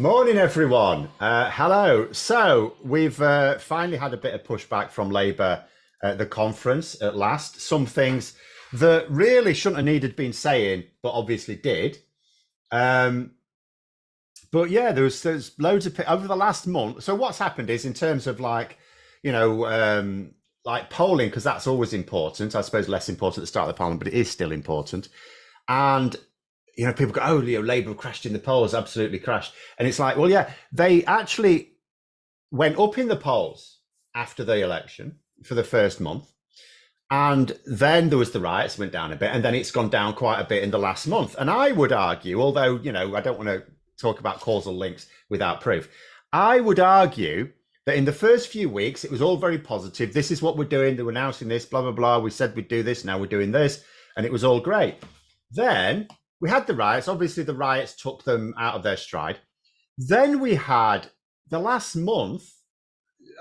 Morning, everyone. Hello. So we've finally had a bit of pushback from Labour at the conference at last. Some things that really shouldn't have needed been saying, but obviously did. Um, but yeah, there's loads of over the last month. So what's happened is in terms of you know, like polling, because that's always important. I suppose less important at the start of the parliament, but it is still important. And people go, oh, Labour crashed in the polls, absolutely crashed. And it's like, well, yeah, they actually went up in the polls after the election for the first month. And then there was the riots, went down a bit, and then it's gone down quite a bit in the last month. And I would argue, although, I don't want to talk about causal links without proof, I would argue that in the first few weeks, it was all very positive. This is what we're doing. They were announcing this, blah, blah, blah. We said we'd do this. Now we're doing this. And it was all great. Then we had the riots. Obviously, the riots took them out of their stride. Then we had the last month,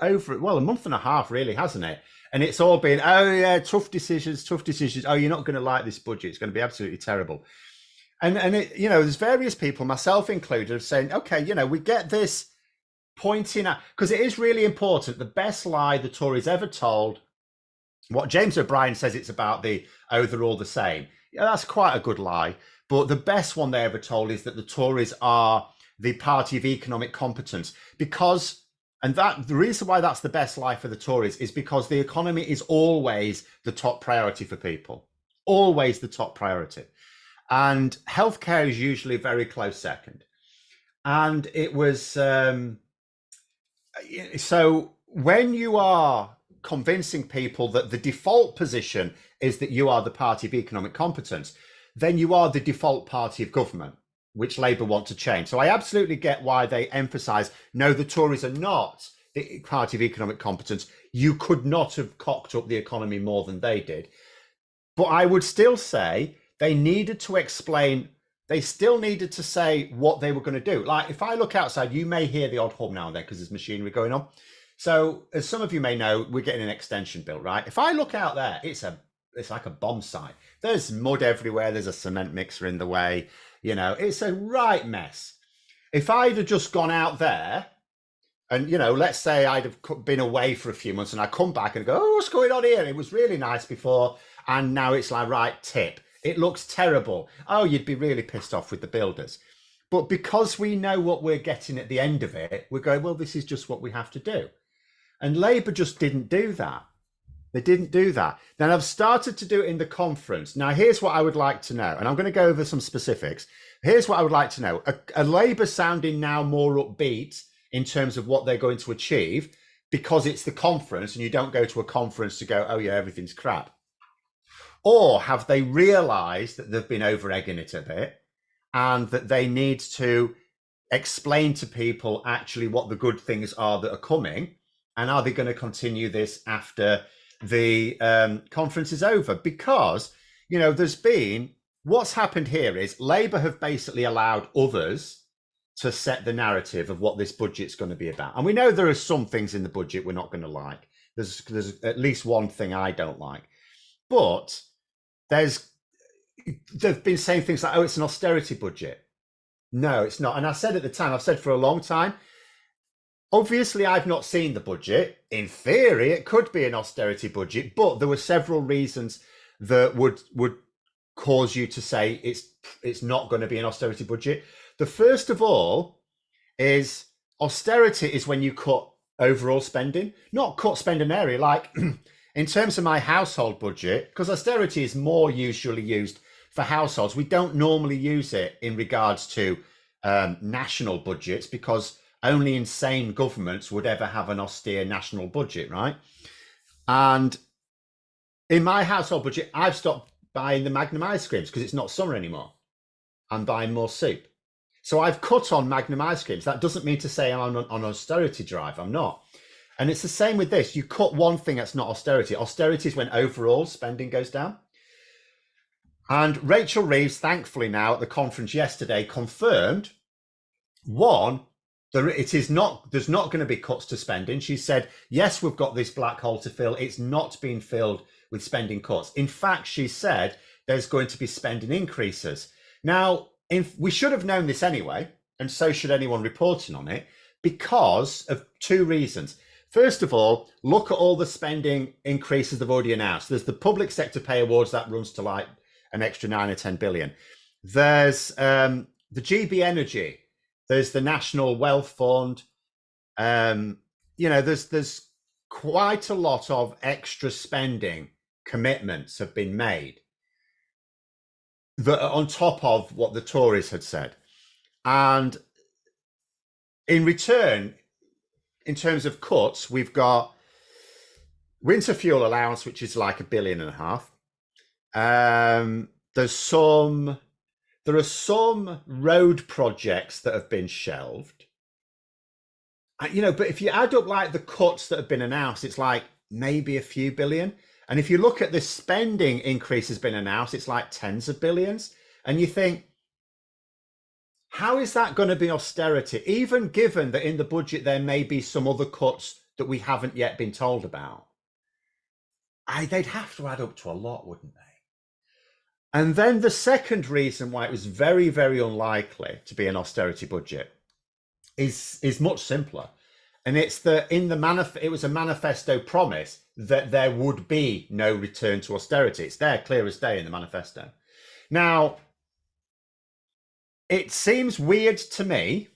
a month and a half, really, hasn't it? And it's all been, oh, yeah, tough decisions, tough decisions. Oh, you're not going to like this budget. It's going to be absolutely terrible. And there's various people, myself included, saying, okay, we get this pointing at, because it is really important. The best lie the Tories ever told, what James O'Brien says it's about they're all the same. Yeah, that's quite a good lie. But the best one they ever told is that the Tories are the party of economic competence the reason why that's the best lie for the Tories is because the economy is always the top priority for people, always the top priority. And healthcare is usually a very close second. And it was, so when you are convincing people that the default position is that you are the party of economic competence, then you are the default party of government, which Labour want to change. So I absolutely get why they emphasise, no, the Tories are not the party of economic competence. You could not have cocked up the economy more than they did. But I would still say they needed to explain, they still needed to say what they were going to do. Like if I look outside, you may hear the odd hum now and then because there's machinery going on. So as some of you may know, we're getting an extension built, right? If I look out there, it's like a bomb site. There's mud everywhere. There's a cement mixer in the way. It's a right mess. If I'd have just gone out there and, let's say I'd have been away for a few months and I come back and go, oh, what's going on here? It was really nice before. And now it's like, right, tip. It looks terrible. Oh, you'd be really pissed off with the builders. But because we know what we're getting at the end of it, we're going, well, this is just what we have to do. And Labour just didn't do that. They didn't do that. Then I've started to do it in the conference. Now, here's what I would like to know, and I'm going to go over some specifics. Here's what I would like to know. Are Labour sounding now more upbeat in terms of what they're going to achieve because it's the conference and you don't go to a conference to go, oh, yeah, everything's crap? Or have they realised that they've been over-egging it a bit and that they need to explain to people actually what the good things are that are coming? And are they going to continue this after the conference is over? Because, there's been, what's happened here is Labour have basically allowed others to set the narrative of what this budget's going to be about. And we know there are some things in the budget we're not going to like. There's at least one thing I don't like. But they've been saying things like, oh, it's an austerity budget. No, it's not. And I said at the time, I've said for a long time, obviously, I've not seen the budget. In theory, it could be an austerity budget, but there were several reasons that would cause you to say it's not going to be an austerity budget. The first of all is austerity is when you cut overall spending, not cut spending area. Like in terms of my household budget, because austerity is more usually used for households. We don't normally use it in regards to national budgets because only insane governments would ever have an austere national budget, right? And in my household budget, I've stopped buying the Magnum ice creams because it's not summer anymore. I'm buying more soup. So I've cut on Magnum ice creams. That doesn't mean to say I'm on an austerity drive. I'm not. And it's the same with this. You cut one thing that's not austerity. Austerity is when overall spending goes down. And Rachel Reeves, thankfully now at the conference yesterday, confirmed, one, there's not going to be cuts to spending. She said, yes, we've got this black hole to fill. It's not being filled with spending cuts. In fact, she said there's going to be spending increases. Now, we should have known this anyway, and so should anyone reporting on it, because of two reasons. First of all, look at all the spending increases they've already announced. There's the public sector pay awards that runs to like an extra 9 or 10 billion. There's the GB Energy. There's the National Wealth Fund. There's quite a lot of extra spending commitments have been made that are on top of what the Tories had said. And in return, in terms of cuts, we've got winter fuel allowance, which is like $1.5 billion. There are some road projects that have been shelved. But if you add up like the cuts that have been announced, it's like maybe a few billion. And if you look at the spending increase has been announced, it's like tens of billions. And you think, how is that going to be austerity? Even given that in the budget, there may be some other cuts that we haven't yet been told about. They'd have to add up to a lot, wouldn't they? And then the second reason why it was very, very unlikely to be an austerity budget is much simpler. And it's that it was a manifesto promise that there would be no return to austerity. It's there clear as day in the manifesto. Now, it seems weird to me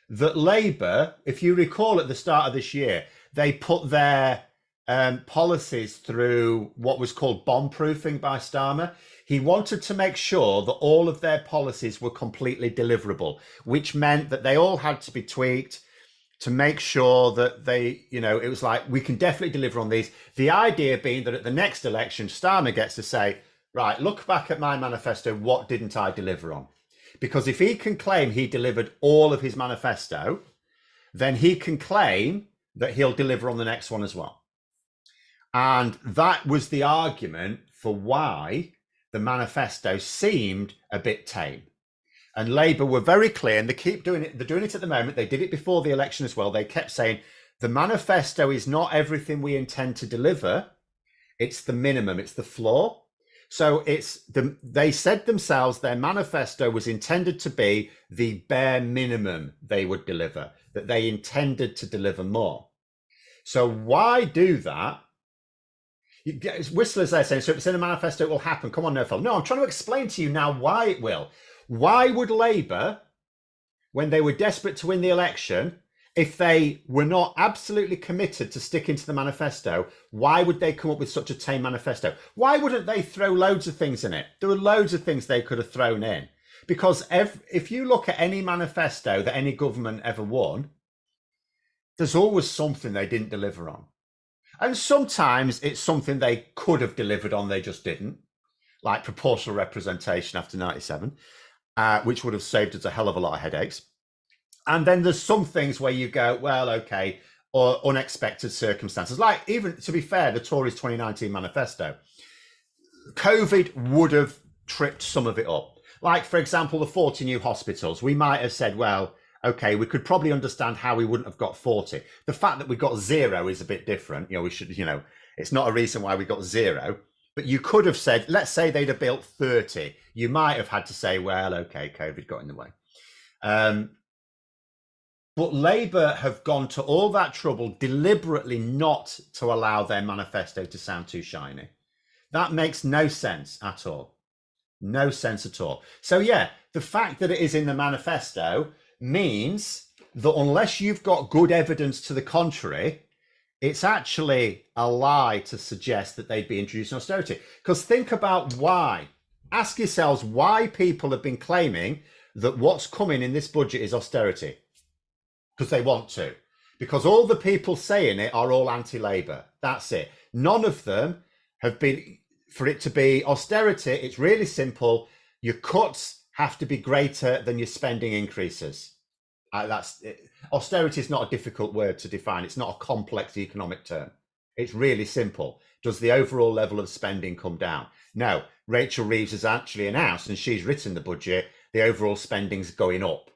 that Labour, if you recall at the start of this year, they put their policies through what was called bomb-proofing by Starmer. He wanted to make sure that all of their policies were completely deliverable, which meant that they all had to be tweaked to make sure that it was like, we can definitely deliver on these. The idea being that at the next election, Starmer gets to say, right, look back at my manifesto, what didn't I deliver on? Because if he can claim he delivered all of his manifesto, then he can claim that he'll deliver on the next one as well. And that was the argument for why the manifesto seemed a bit tame. And Labour were very clear, and they keep doing it. They're doing it at the moment. They did it before the election as well. They kept saying, the manifesto is not everything we intend to deliver. It's the minimum. It's the floor. So they said themselves their manifesto was intended to be the bare minimum they would deliver, that they intended to deliver more. So why do that? Whistler's there saying, so if it's in the manifesto, it will happen. Come on, no, Phil. No, I'm trying to explain to you now why it will. Why would Labour, when they were desperate to win the election, if they were not absolutely committed to sticking to the manifesto, why would they come up with such a tame manifesto? Why wouldn't they throw loads of things in it? There were loads of things they could have thrown in. Because if you look at any manifesto that any government ever won, there's always something they didn't deliver on. And sometimes it's something they could have delivered on, they just didn't, like proportional representation after 97, which would have saved us a hell of a lot of headaches. And then there's some things where you go, well, okay, or unexpected circumstances. Like, even to be fair, the Tories 2019 manifesto, COVID would have tripped some of it up. Like, for example, the 40 new hospitals, we might have said, well, okay, we could probably understand how we wouldn't have got 40. The fact that we got 0 is a bit different. It's not a reason why we got 0. But you could have said, let's say they'd have built 30. You might have had to say, well, okay, COVID got in the way. But Labour have gone to all that trouble deliberately not to allow their manifesto to sound too shiny. That makes no sense at all. No sense at all. So yeah, the fact that it is in the manifesto means that unless you've got good evidence to the contrary, it's actually a lie to suggest that they'd be introducing austerity. Because think about why. Ask yourselves why people have been claiming that what's coming in this budget is austerity. Because they want to. Because all the people saying it are all anti-Labour. That's it. None of them have been, for it to be austerity, it's really simple. Your cuts have to be greater than your spending increases. Austerity is not a difficult word to define. It's not a complex economic term. It's really simple. Does the overall level of spending come down? No. Rachel Reeves has actually announced, and she's written the budget, the overall spending's going up,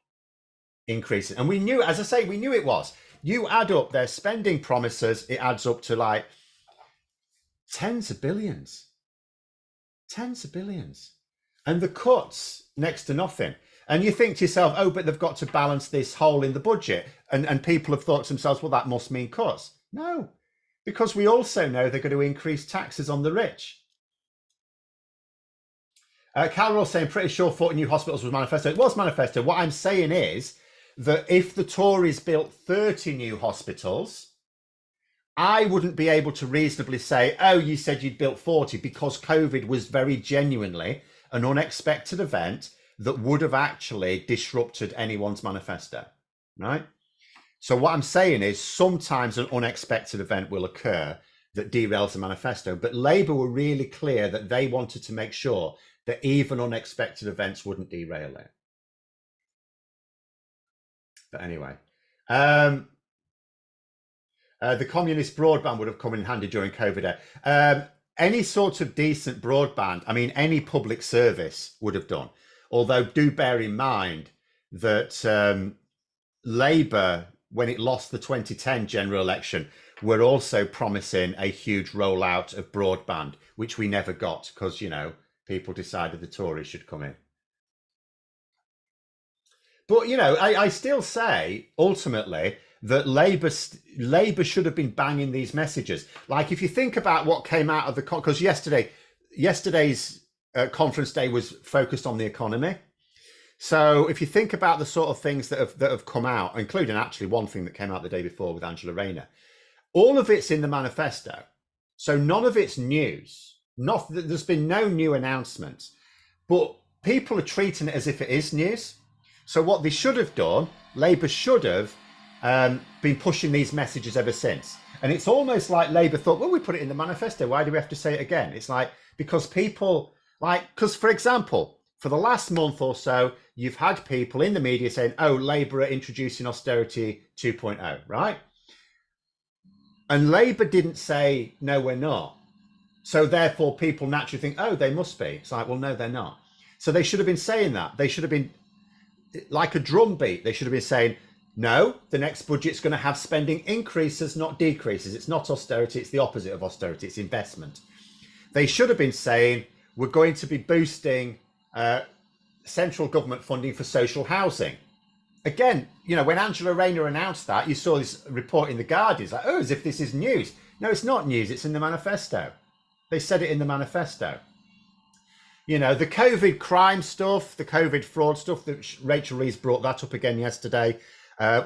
increasing. And we knew, as I say, we knew it was. You add up their spending promises, it adds up to like tens of billions. And the cuts, next to nothing. And you think to yourself, oh, but they've got to balance this hole in the budget. And people have thought to themselves, well, that must mean cuts. No, because we also know they're going to increase taxes on the rich. Carol saying, pretty sure 40 new hospitals was manifesto. It was manifesto. What I'm saying is that if the Tories built 30 new hospitals, I wouldn't be able to reasonably say, oh, you said you'd built 40, because COVID was very genuinely an unexpected event that would have actually disrupted anyone's manifesto, right? So what I'm saying is sometimes an unexpected event will occur that derails the manifesto, but Labour were really clear that they wanted to make sure that even unexpected events wouldn't derail it. But anyway, the communist broadband would have come in handy during COVID. Any sort of decent broadband, I mean, any public service would have done. Although do bear in mind that Labour, when it lost the 2010 general election, were also promising a huge rollout of broadband, which we never got because, you know, people decided the Tories should come in. But, you know, I still say, ultimately, that Labour should have been banging these messages. Like, if you think about what came out of the... Because yesterday's conference day was focused on the economy. So if you think about the sort of things that have come out, including actually one thing that came out the day before with Angela Rayner, all of it's in the manifesto. So none of it's news. There's been no new announcements, but people are treating it as if it is news. So what they should have done, Labour should have been pushing these messages ever since. And it's almost like Labour thought, well, we put it in the manifesto. Why do we have to say it again? It's like, because people because, for example, for the last month or so, you've had people in the media saying, oh, Labour are introducing austerity 2.0, right? And Labour didn't say, no, we're not. So therefore, people naturally think, oh, they must be. It's like, well, no, they're not. So they should have been saying that. They should have been like a drum beat. They should have been saying, no, the next budget's going to have spending increases, not decreases. It's not austerity. It's the opposite of austerity. It's investment. They should have been saying, we're going to be boosting central government funding for social housing. Again, you know, when Angela Rayner announced that, you saw this report in The Guardian. It's like, oh, as if this is news. No, it's not news. It's in the manifesto. They said it in the manifesto. You know, the COVID crime stuff, the COVID fraud stuff, that Rachel Reeves brought that up again yesterday,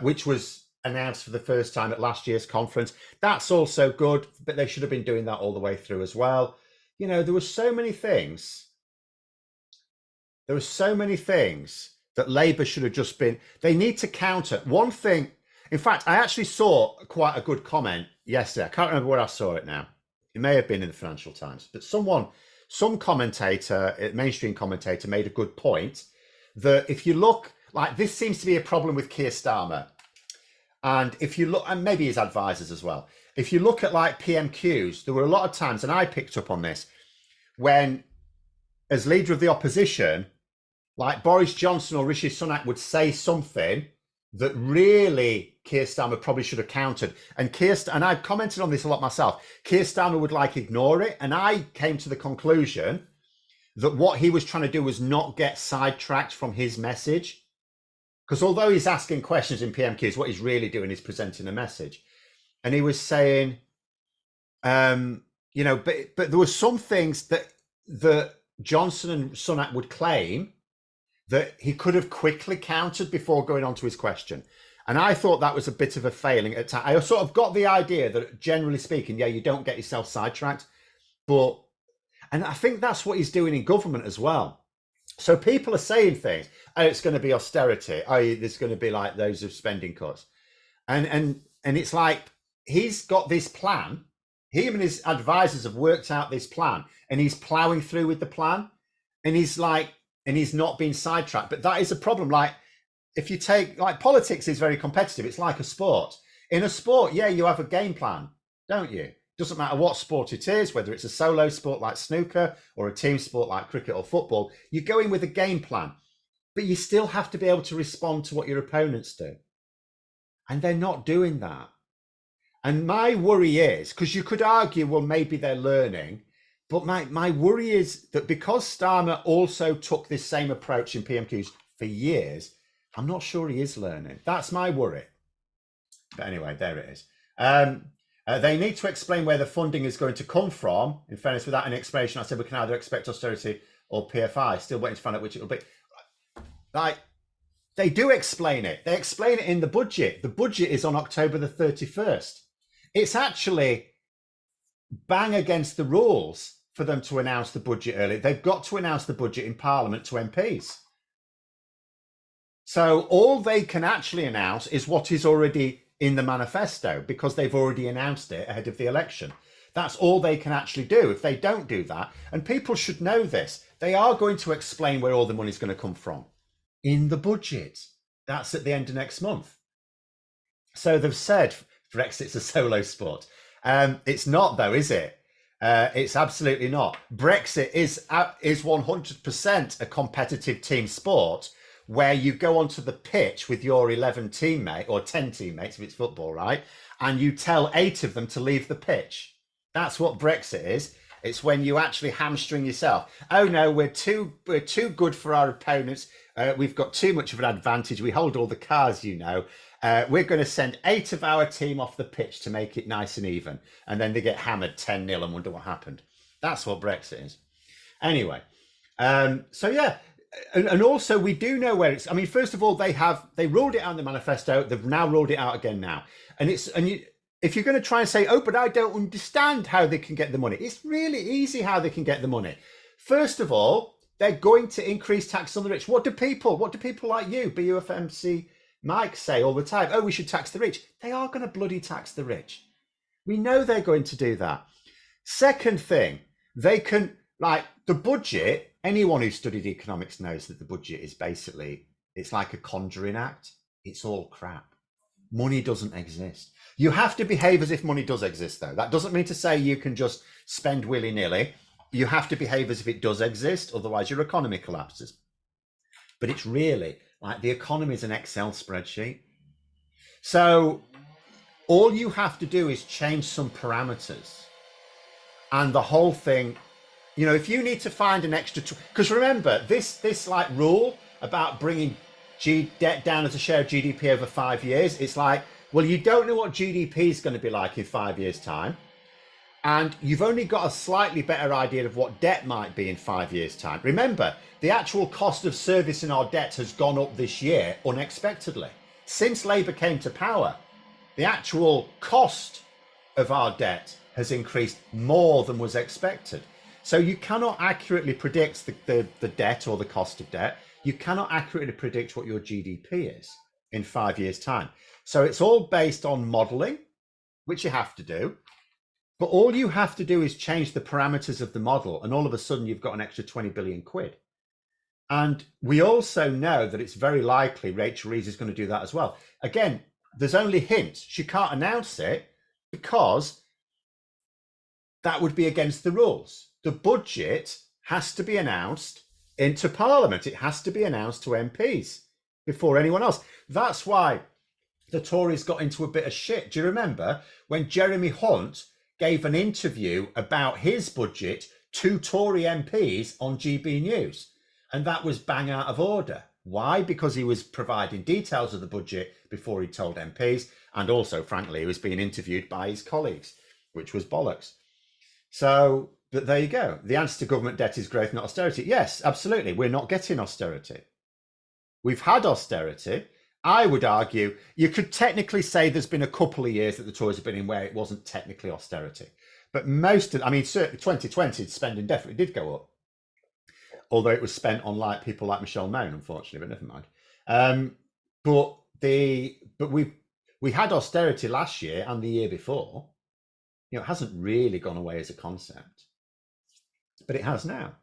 which was announced for the first time at last year's conference. That's also good, but they should have been doing that all the way through as well. You know, there were so many things. There were so many things that Labour should have just been... They need to counter. One thing... In fact, I actually saw quite a good comment yesterday. I can't remember where I saw it now. It may have been in the Financial Times. But some commentator, a mainstream commentator, made a good point that if you look... Like, this seems to be a problem with Keir Starmer. And if you look... And maybe his advisors as well. If you look at, like, PMQs, there were a lot of times, and I picked up on this, when, as leader of the opposition, like Boris Johnson or Rishi Sunak would say something that really Keir Starmer probably should have countered. And I've commented on this a lot myself. Keir Starmer would like ignore it. And I came to the conclusion that what he was trying to do was not get sidetracked from his message. Because although he's asking questions in PMQs, what he's really doing is presenting a message. And he was saying, you know, but there were some things that Johnson and Sunak would claim that he could have quickly countered before going on to his question. And I thought that was a bit of a failing at time. I sort of got the idea that, generally speaking, yeah, you don't get yourself sidetracked. And I think that's what he's doing in government as well. So people are saying things, oh, it's going to be austerity. Oh, there's going to be like those of spending cuts. And it's like, he's got this plan. Him and his advisors have worked out this plan, and he's ploughing through with the plan. And he's not being sidetracked. But that is a problem. Like, if you take, like, politics is very competitive. It's like a sport. In a sport, yeah, you have a game plan, don't you? Doesn't matter what sport it is, whether it's a solo sport like snooker or a team sport like cricket or football, you go in with a game plan, but you still have to be able to respond to what your opponents do. And they're not doing that. And my worry is, because you could argue, well, maybe they're learning, but my worry is that because Starmer also took this same approach in PMQs for years, I'm not sure he is learning. That's my worry. But anyway, there it is. They need to explain where the funding is going to come from. In fairness, without an explanation, I said we can either expect austerity or PFI. Still waiting to find out which it will be. Like, they do explain it. They explain it in the budget. The budget is on October the 31st. It's actually bang against the rules for them to announce the budget early. They've got to announce the budget in Parliament to MPs. So all they can actually announce is what is already in the manifesto, because they've already announced it ahead of the election. That's all they can actually do. If they don't do that, and people should know this, they are going to explain where all the money is going to come from in the budget. That's at the end of next month. So they've said Brexit's a solo sport. It's not, though, is it? It's absolutely not. Brexit is 100% a competitive team sport, where you go onto the pitch with your 11 teammates or 10 teammates if it's football, right? And you tell 8 of them to leave the pitch. That's what Brexit is. It's when you actually hamstring yourself. Oh no, we're too good for our opponents. We've got too much of an advantage. We hold all the cards, you know. We're going to send 8 of our team off the pitch to make it nice and even. And then they get hammered 10-0 and wonder what happened. That's what Brexit is. Anyway, so yeah. And also, we do know where it's. I mean, first of all, they ruled it out in the manifesto. They've now ruled it out again now. If you're going to try and say, oh, but I don't understand how they can get the money, it's really easy how they can get the money. First of all, they're going to increase tax on the rich. What do people like you, BUFMC Mike, say all the time? Oh, we should tax the rich. They are going to bloody tax the rich. We know they're going to do that. Second thing, they can, like the budget. Anyone who studied economics knows that the budget is basically, it's like a conjuring act. It's all crap. Money doesn't exist. You have to behave as if money does exist, though. That doesn't mean to say you can just spend willy-nilly. You have to behave as if it does exist, otherwise your economy collapses. But it's really like the economy is an Excel spreadsheet. So all you have to do is change some parameters, and the whole thing. You know, if you need to find an extra, because remember this like rule about bringing debt down as a share of GDP over 5 years, it's like, well, you don't know what GDP is going to be like in 5 years' time, and you've only got a slightly better idea of what debt might be in 5 years' time. Remember, the actual cost of servicing our debt has gone up this year unexpectedly. Since Labour came to power, the actual cost of our debt has increased more than was expected. So you cannot accurately predict the debt or the cost of debt. You cannot accurately predict what your GDP is in 5 years' time. So it's all based on modelling, which you have to do. But all you have to do is change the parameters of the model, and all of a sudden you've got an extra 20 billion quid. And we also know that it's very likely Rachel Reeves is going to do that as well. Again, there's only hints. She can't announce it because that would be against the rules. The budget has to be announced into Parliament. It has to be announced to MPs before anyone else. That's why the Tories got into a bit of shit. Do you remember when Jeremy Hunt gave an interview about his budget to Tory MPs on GB News? And that was bang out of order. Why? Because he was providing details of the budget before he told MPs. And also, frankly, he was being interviewed by his colleagues, which was bollocks. So, but there you go. The answer to government debt is growth, not austerity. Yes, absolutely. We're not getting austerity. We've had austerity. I would argue you could technically say there's been a couple of years that the Tories have been in where it wasn't technically austerity. But certainly 2020 spending definitely did go up. Although it was spent on like people like Michelle Mone, unfortunately, but never mind. But we had austerity last year and the year before. You know, it hasn't really gone away as a concept, but it has now.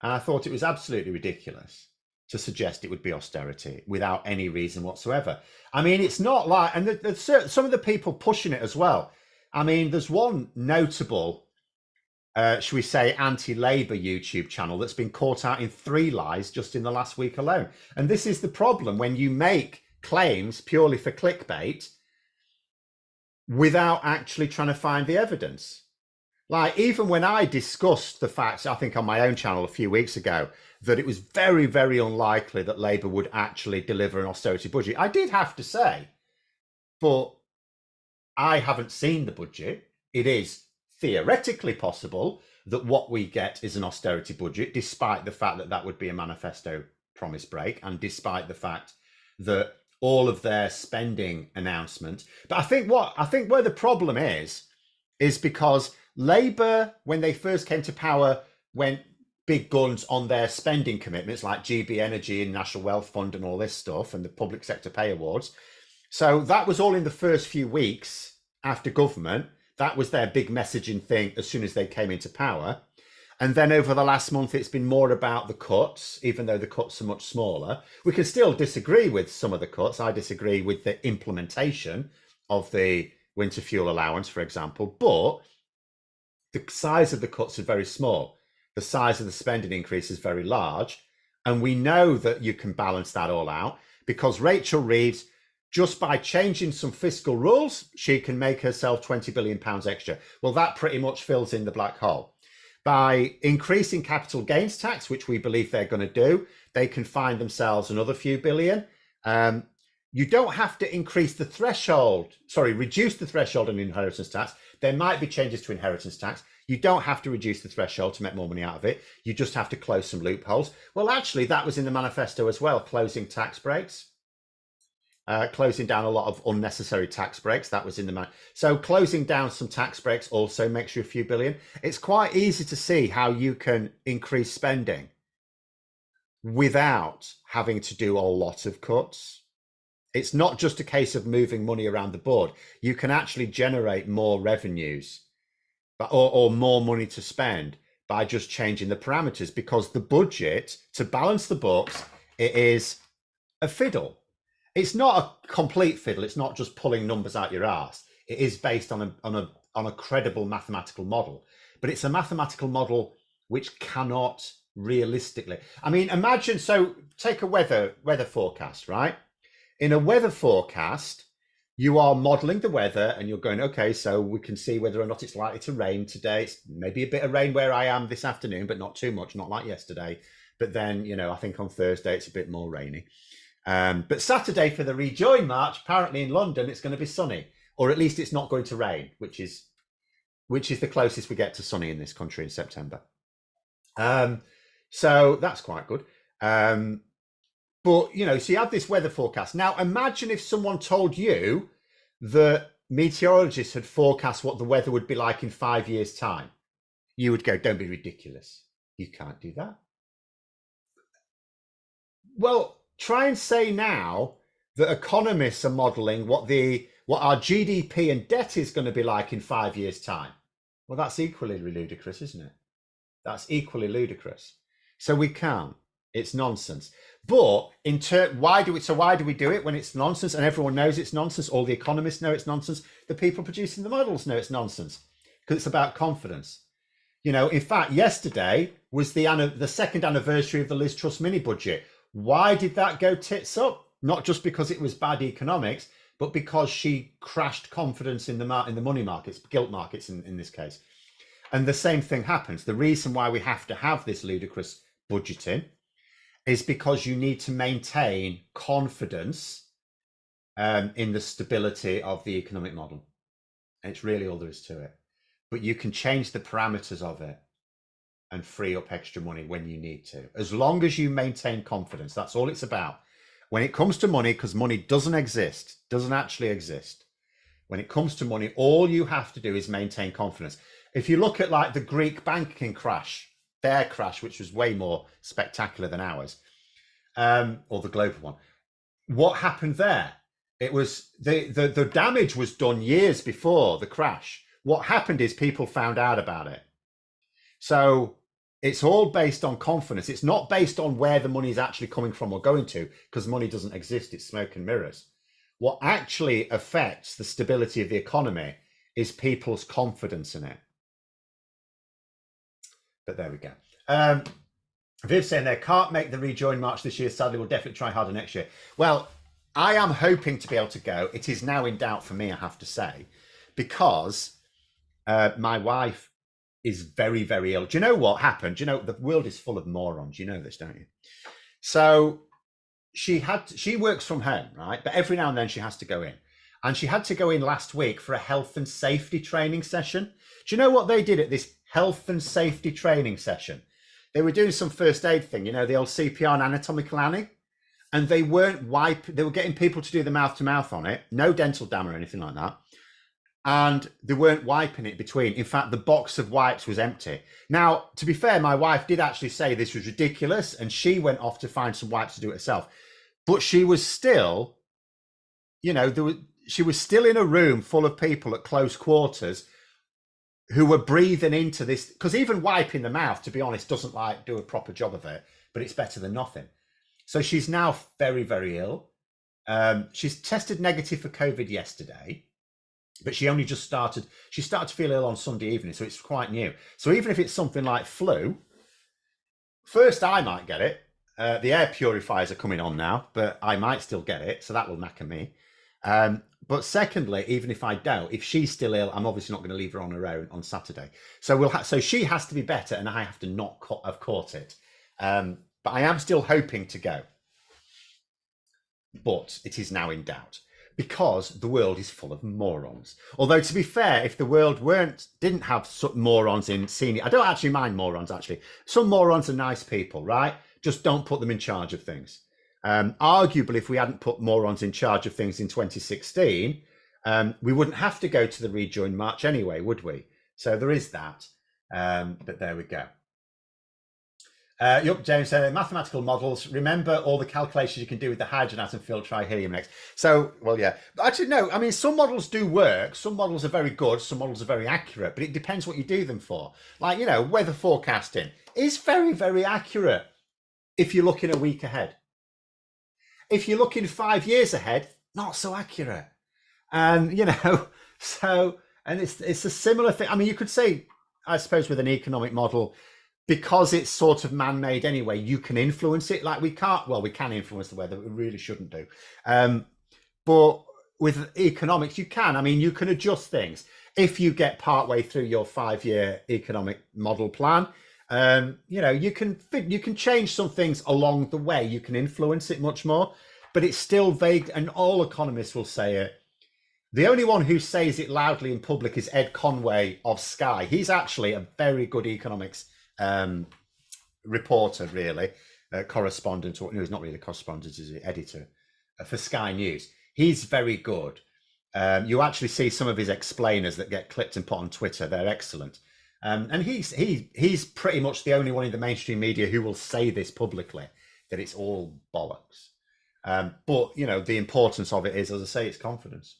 And I thought it was absolutely ridiculous to suggest it would be austerity without any reason whatsoever. I mean, it's not like, and there's some of the people pushing it as well. I mean, there's one notable, should we say, anti-Labour YouTube channel that's been caught out in 3 lies just in the last week alone. And this is the problem when you make claims purely for clickbait without actually trying to find the evidence. Like, even when I discussed the facts, I think on my own channel a few weeks ago, that it was very, very unlikely that Labour would actually deliver an austerity budget. I did have to say, but I haven't seen the budget. It is theoretically possible that what we get is an austerity budget, despite the fact that that would be a manifesto promise break, and despite the fact that all of their spending announcement. But I think where the problem is because Labour, when they first came to power, went big guns on their spending commitments like GB Energy and National Wealth Fund and all this stuff and the public sector pay awards. So that was all in the first few weeks after government. That was their big messaging thing as soon as they came into power. And then over the last month, it's been more about the cuts, even though the cuts are much smaller. We can still disagree with some of the cuts. I disagree with the implementation of the winter fuel allowance, for example, but the size of the cuts is very small. The size of the spending increase is very large. And we know that you can balance that all out because Rachel Reeves, just by changing some fiscal rules, she can make herself £20 billion extra. Well, that pretty much fills in the black hole. By increasing capital gains tax, which we believe they're going to do, they can find themselves another few billion. You don't have to reduce the threshold on inheritance tax. There might be changes to inheritance tax. You don't have to reduce the threshold to make more money out of it. You just have to close some loopholes. Well, actually, that was in the manifesto as well, closing tax breaks. Closing down a lot of unnecessary tax breaks. That was in the so closing down some tax breaks also makes you a few billion. It's quite easy to see how you can increase spending without having to do a lot of cuts. It's not just a case of moving money around the board. You can actually generate more revenues or more money to spend by just changing the parameters, because the budget, to balance the books, it is a fiddle. It's not a complete fiddle. It's not just pulling numbers out your arse. It is based on a credible mathematical model, but it's a mathematical model which cannot realistically. I mean, imagine, so take a weather forecast, right? In a weather forecast, you are modeling the weather and you're going, okay, so we can see whether or not it's likely to rain today. It's maybe a bit of rain where I am this afternoon, but not too much, not like yesterday. But then, I think on Thursday it's a bit more rainy. But Saturday for the Rejoin March, apparently in London, it's going to be sunny, or at least it's not going to rain, which is the closest we get to sunny in this country in September. So that's quite good. But, so you have this weather forecast. Now, imagine if someone told you that meteorologists had forecast what the weather would be like in 5 years' time. You would go, don't be ridiculous. You can't do that. Well, try and say now that economists are modelling what our GDP and debt is going to be like in 5 years' time. Well, that's equally ludicrous, isn't it? That's equally ludicrous. So we can't. It's nonsense. But why do we do it when it's nonsense and everyone knows it's nonsense? All the economists know it's nonsense. The people producing the models know it's nonsense, because it's about confidence. In fact, yesterday was the second anniversary of the Liz Truss mini budget. Why did that go tits up? Not just because it was bad economics, but because she crashed confidence in the money markets, gilt markets in this case. And the same thing happens. The reason why we have to have this ludicrous budgeting is because you need to maintain confidence in the stability of the economic model. And it's really all there is to it. But you can change the parameters of it and free up extra money when you need to, as long as you maintain confidence. That's all it's about. When it comes to money, because money doesn't actually exist. When it comes to money, all you have to do is maintain confidence. If you look at like the Greek banking crash, their crash, which was way more spectacular than ours, or the global one, what happened there? It was the damage was done years before the crash. What happened is people found out about it. So it's all based on confidence. It's not based on where the money is actually coming from or going to, because money doesn't exist. It's smoke and mirrors. What actually affects the stability of the economy is people's confidence in it. But there we go. Viv saying there, can't make the Rejoin March this year. Sadly, we'll definitely try harder next year. Well, I am hoping to be able to go. It is now in doubt for me, I have to say, because my wife is very, very ill. Do you know what happened? Do you know the world is full of morons? You know this, don't you? So she works from home, right? But every now and then she has to go in. And she had to go in last week for a health and safety training session. Do you know what they did at this health and safety training session? They were doing some first aid thing, you know, the old CPR and anatomical Annie. And they weren't they were getting people to do the mouth to mouth on it, no dental dam or anything like that. And they weren't wiping it between. In fact, the box of wipes was empty. Now, to be fair, my wife did actually say this was ridiculous, and she went off to find some wipes to do it herself. But she was still, you know, she was still in a room full of people at close quarters who were breathing into this, because even wiping the mouth, to be honest, doesn't like do a proper job of it, but it's better than nothing. So she's now very, very ill. She's tested negative for COVID yesterday, but she only just started. She started to feel ill on Sunday evening, so it's quite new. So even if it's something like flu, first I might get it. The air purifiers are coming on now, but I might still get it, so that will knacker me. But secondly, even if I don't, if she's still ill, I'm obviously not going to leave her on her own on Saturday. So so she has to be better, and I have to not have caught it. But I am still hoping to go. But it is now in doubt because the world is full of morons. Although, to be fair, if the world didn't have morons in senior, I don't actually mind morons, actually. Some morons are nice people, right? Just don't put them in charge of things. Arguably, if we hadn't put morons in charge of things in 2016, we wouldn't have to go to the rejoin march anyway, would we? So there is that. But there we go. Yup, James said mathematical models. Remember all the calculations you can do with the hydrogen atom field. Try helium next. So, well, yeah. But actually, no. I mean, some models do work. Some models are very good. Some models are very accurate. But it depends what you do them for. Like, you know, weather forecasting is very, very accurate if you're looking a week ahead. If you're looking 5 years ahead, not so accurate. And, you know, so, and it's a similar thing. I mean, you could say, I suppose, with an economic model, because it's sort of man-made anyway, you can influence it. Like we can influence the weather, but we really shouldn't do. But with economics, you can. I mean, you can adjust things. If you get partway through your 5-year economic model plan, you know, you can change some things along the way. You can influence it much more, but it's still vague. And all economists will say it. The only one who says it loudly in public is Ed Conway of Sky. He's actually a very good economics reporter, really, correspondent, or no, he's not really a correspondent, he's an editor for Sky News. He's very good. You actually see some of his explainers that get clipped and put on Twitter. They're excellent. And he's pretty much the only one in the mainstream media who will say this publicly, that it's all bollocks. But, you know, the importance of it is, as I say, it's confidence.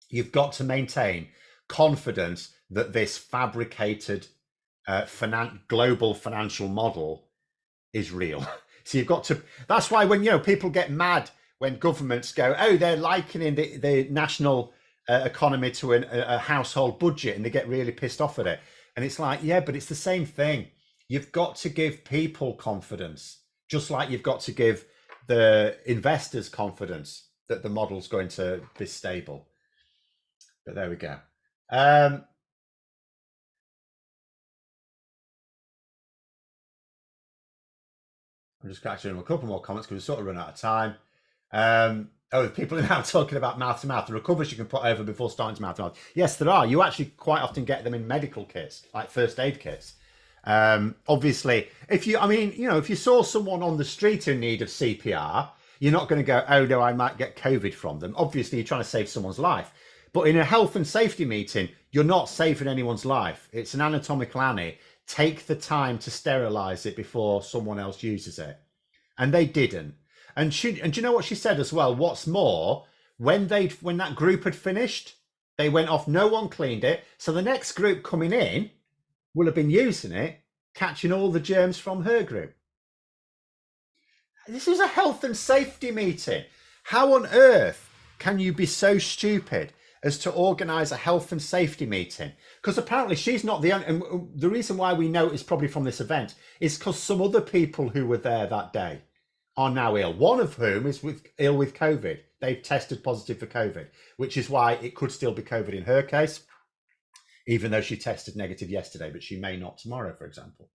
You've got to maintain confidence that this fabricated global financial model is real. So you've got to, that's why when, you know, people get mad when governments go, oh, they're likening the national economy to a household budget, and they get really pissed off at it. And it's like, yeah, but it's the same thing. You've got to give people confidence, just like you've got to give the investors confidence that the model's going to be stable. But there we go. I'm just catching a couple more comments because we sort of run out of time. People are now talking about mouth to mouth. The recovers you can put over before starting to mouth to mouth. Yes, there are. You actually quite often get them in medical kits, like first aid kits. Obviously, if you saw someone on the street in need of CPR, you're not going to go, oh no, I might get COVID from them. Obviously, you're trying to save someone's life. But in a health and safety meeting, you're not saving anyone's life. It's an anatomical Annie. Take the time to sterilize it before someone else uses it. And they didn't. And do you know what she said as well? What's more, when that group had finished, they went off, no one cleaned it. So the next group coming in will have been using it, catching all the germs from her group. This is a health and safety meeting. How on earth can you be so stupid as to organise a health and safety meeting? Because apparently she's not the only, and the reason why we know it's probably from this event is because some other people who were there that day are now ill. One of whom is ill with COVID. They've tested positive for COVID, which is why it could still be COVID in her case. even though she tested negative yesterday, but she may not tomorrow, for example.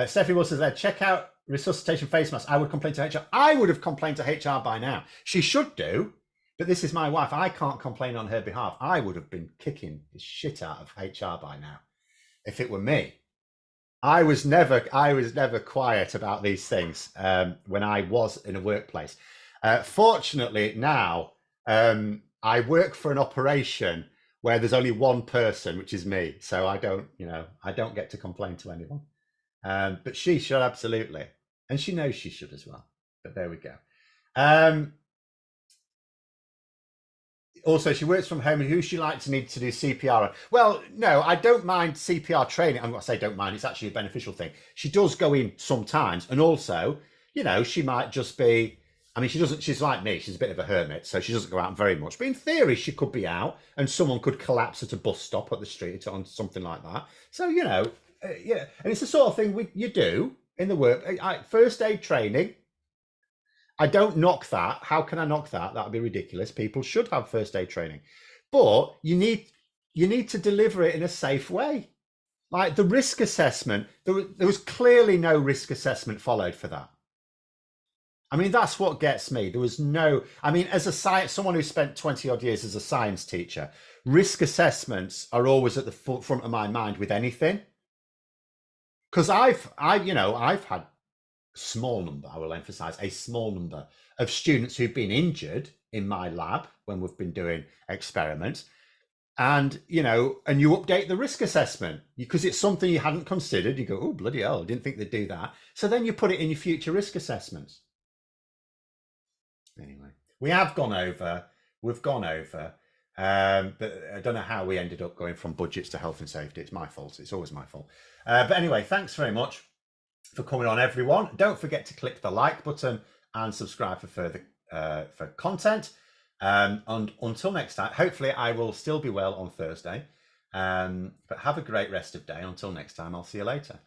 Stephanie Wilson said, check out resuscitation face mask. I would complain to HR. I would have complained to HR by now. She should do, but this is my wife. I can't complain on her behalf. I would have been kicking the shit out of HR by now if it were me. I was never quiet about these things when I was in a workplace. Fortunately, now I work for an operation where there's only one person, which is me. So I don't get to complain to anyone. But she should absolutely, and she knows she should as well. But there we go. Also, she works from home, and who she likes to need to do CPR on? Well, no, I don't mind CPR training. I'm not saying don't mind. It's actually a beneficial thing. She does go in sometimes, and also, she might just be. I mean, she doesn't. She's like me. She's a bit of a hermit, so she doesn't go out very much. But in theory, she could be out, and someone could collapse at a bus stop at the street on something like that. So yeah, and it's the sort of thing you do in the work. First aid training. I don't knock that. How can I knock that? That would be ridiculous. People should have first aid training, but you need to deliver it in a safe way. Like the risk assessment, there was clearly no risk assessment followed for that. I mean, that's what gets me. There was no. I mean, as someone who spent 20 odd years as a science teacher, risk assessments are always at the front of my mind with anything. Because I've had small number, I will emphasize a small number of students who've been injured in my lab when we've been doing experiments, and you update the risk assessment because it's something you hadn't considered. You go, oh bloody hell, I didn't think they'd do that. So then you put it in your future risk assessments. Anyway, we've gone over, but I don't know how we ended up going from budgets to health and safety. It's my fault. It's always my fault. But anyway, thanks very much for coming on, everyone. Don't forget to click the like button and subscribe for further for content. And until next time, hopefully I will still be well on Thursday. But have a great rest of day. Until next time, I'll see you later.